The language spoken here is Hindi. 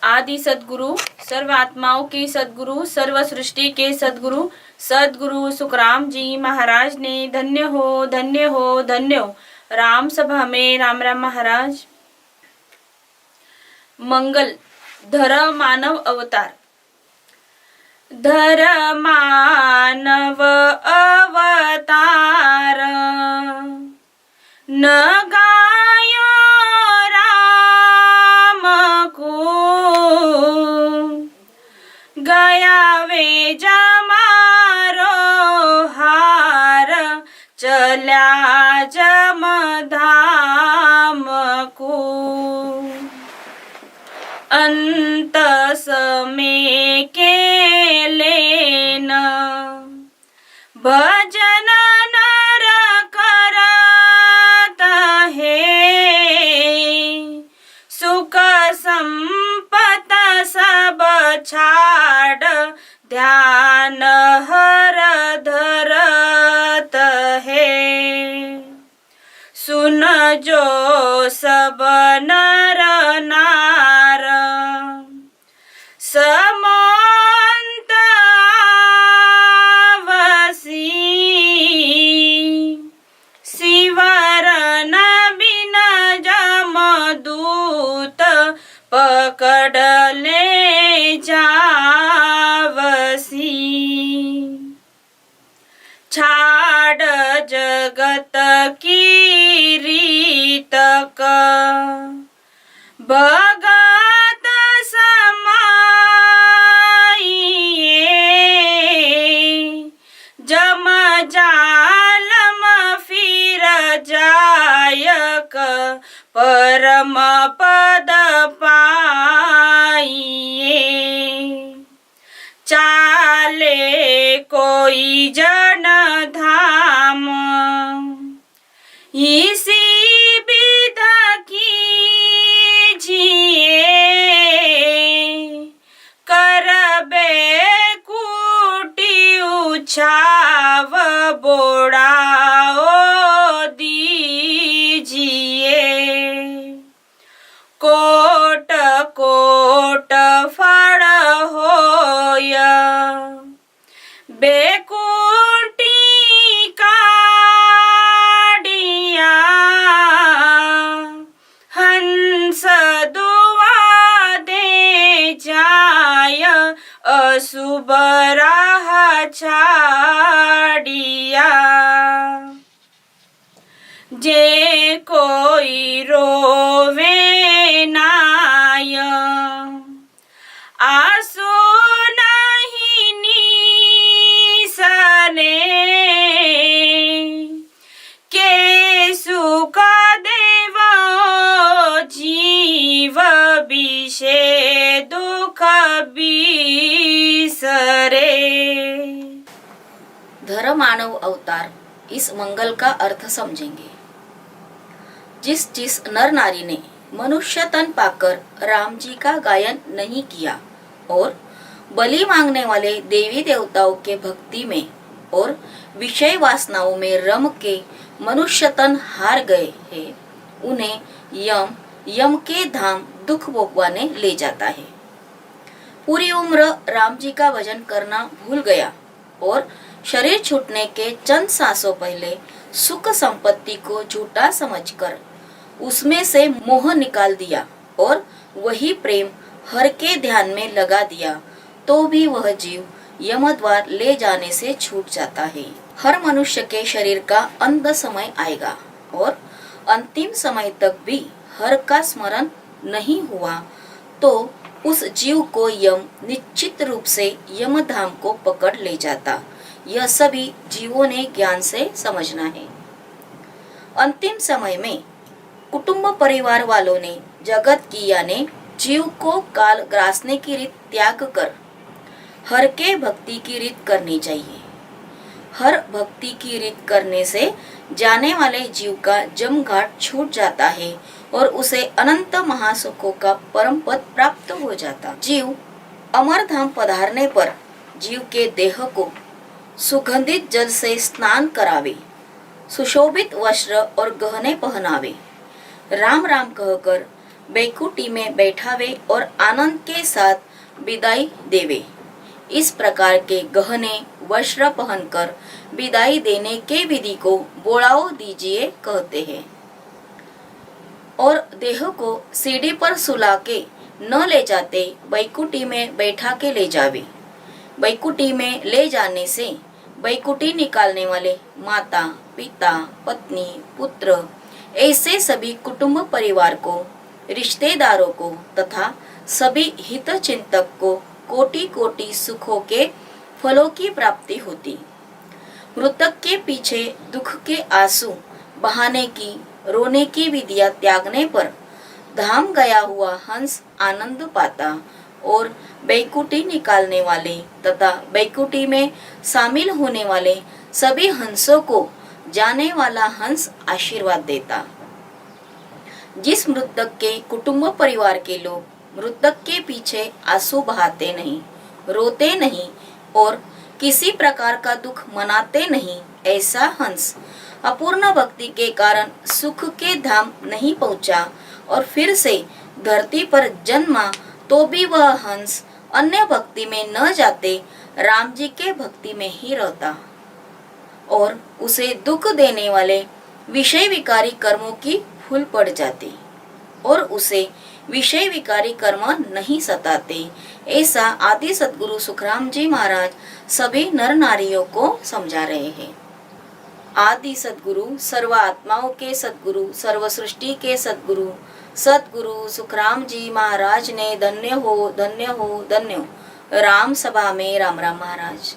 आदि सद्गुरु, सर्व आत्माओं के सद्गुरु, सर्व सृष्टि के सद्गुरु, सद्गुरु सुखराम जी महाराज ने धन्य हो धन्य हो धन्य हो। राम सभा में राम राम महाराज। मंगल। धर मानव अवतार। धर मानव अवतार, न गायो राम को, गया वे जमारो हार, चल्या जम धाम को। अंत समय के लेन, भजन नर करत है, सुख संपत सब छाड़, ध्यान हर धरत है। सुन जो सब नर नार, समंत आवसी, शिवरन बिन जमदूत, पकड़ ले जावसी। छाड़ जगत की रीत का, भगत समाइए, जम जालम फिर जायक, परम पद पाइए। चाले कोई जन धाम, इसी विधा कीजिए, करबे कुटी उछाव, बोड़ाओ दीजिए। कोट कोट फल होय, बेकुटी काडिया, हंस दुआ दे जाय, अशुभ राह छाड़िया। जे कोई रोवे नाय, आंसू नहीं नीसने, के सुख देवो जीव, विषे दुख बिसरे। धर मानव अवतार, इस मंगल का अर्थ समझेंगे। जिस नर नारी ने मनुष्य तन पाकर राम जी का गायन नहीं किया और बलि मांगने वाले देवी देवताओं के भक्ति में और विषय वासनाओं में रम के मनुष्य तन हार गए हैं, उन्हें यम के धाम दुख भोगवाने ले जाता है। पूरी उम्र राम जी का भजन करना भूल गया और शरीर छूटने के चंद सांसों पहले सुख संपत्ति को झूठा समझकर उसमें से मोह निकाल दिया और वही प्रेम हर के ध्यान में लगा दिया, तो भी वह जीव यमद्वार ले जाने से छूट जाता है। हर मनुष्य के शरीर का अंत समय आएगा और अंतिम समय तक भी हर का स्मरण नहीं हुआ तो उस जीव को यम निश्चित रूप से यमधाम को पकड़ ले जाता। यह सभी जीवों ने ज्ञान से समझना है। अंतिम समय में कुटुंब परिवार वालों ने जगत की यानी जीव को काल ग्रासने की रीत त्याग कर हर के भक्ति की रीत करनी चाहिए। हर भक्ति की रीत करने से जाने वाले जीव का जम घाट छूट जाता है और उसे अनंत महासुखों का परम पद प्राप्त हो जाता। जीव अमर धाम पधारने पर जीव के देह को सुगंधित जल से स्नान करावे, सुशोभित वस्त्र और गहने पहनावे, राम राम कहकर बैकुटी में बैठावे और आनंद के साथ विदाई देवे। इस प्रकार के गहने वस्त्र पहनकर विदाई देने के विधि को बोलाओ दीजिए कहते हैं। और देह को सीढ़ी पर सुला के न ले जाते बैकुटी में बैठा के ले जावे। बैकुटी में ले जाने से बैकुटी निकालने वाले माता, पिता, पत्नी, पुत्र ऐसे सभी कुटुंब परिवार को, रिश्तेदारों को तथा सभी हितचिंतक को कोटि कोटि सुखों के फलों की प्राप्ति होती। मृतक के पीछे दुख के आंसू बहाने की, रोने की विधियां त्यागने पर धाम गया हुआ हंस आनंद पाता और बैकुटी निकालने वाले तथा बैकुटी में शामिल होने वाले सभी हंसों को जाने वाला हंस आशीर्वाद देता। जिस मृतक के कुटुंब परिवार के लोग मृतक के पीछे आंसू बहाते नहीं, रोते नहीं और किसी प्रकार का दुख मनाते नहीं, ऐसा हंस अपूर्ण भक्ति के कारण सुख के धाम नहीं पहुंचा और फिर से धरती पर जन्मा तो भी वह हंस अन्य भक्ति में न जाते राम जी के भक्ति में ही रहता और उसे दुख देने वाले विषय विकारी कर्मों की भूल पड़ जाती और उसे विषय विकारी कर्म नहीं सताते। ऐसा आदि सद्गुरु सुखराम जी महाराज सभी नर नारियों को समझा रहे हैं। आदि सद्गुरु, सर्व आत्माओं के सद्गुरु, सर्व सृष्टि के सद्गुरु सद्गुरु सुखराम जी महाराज ने धन्य हो, धन्य हो, धन्य हो। राम सभा में राम राम महाराज।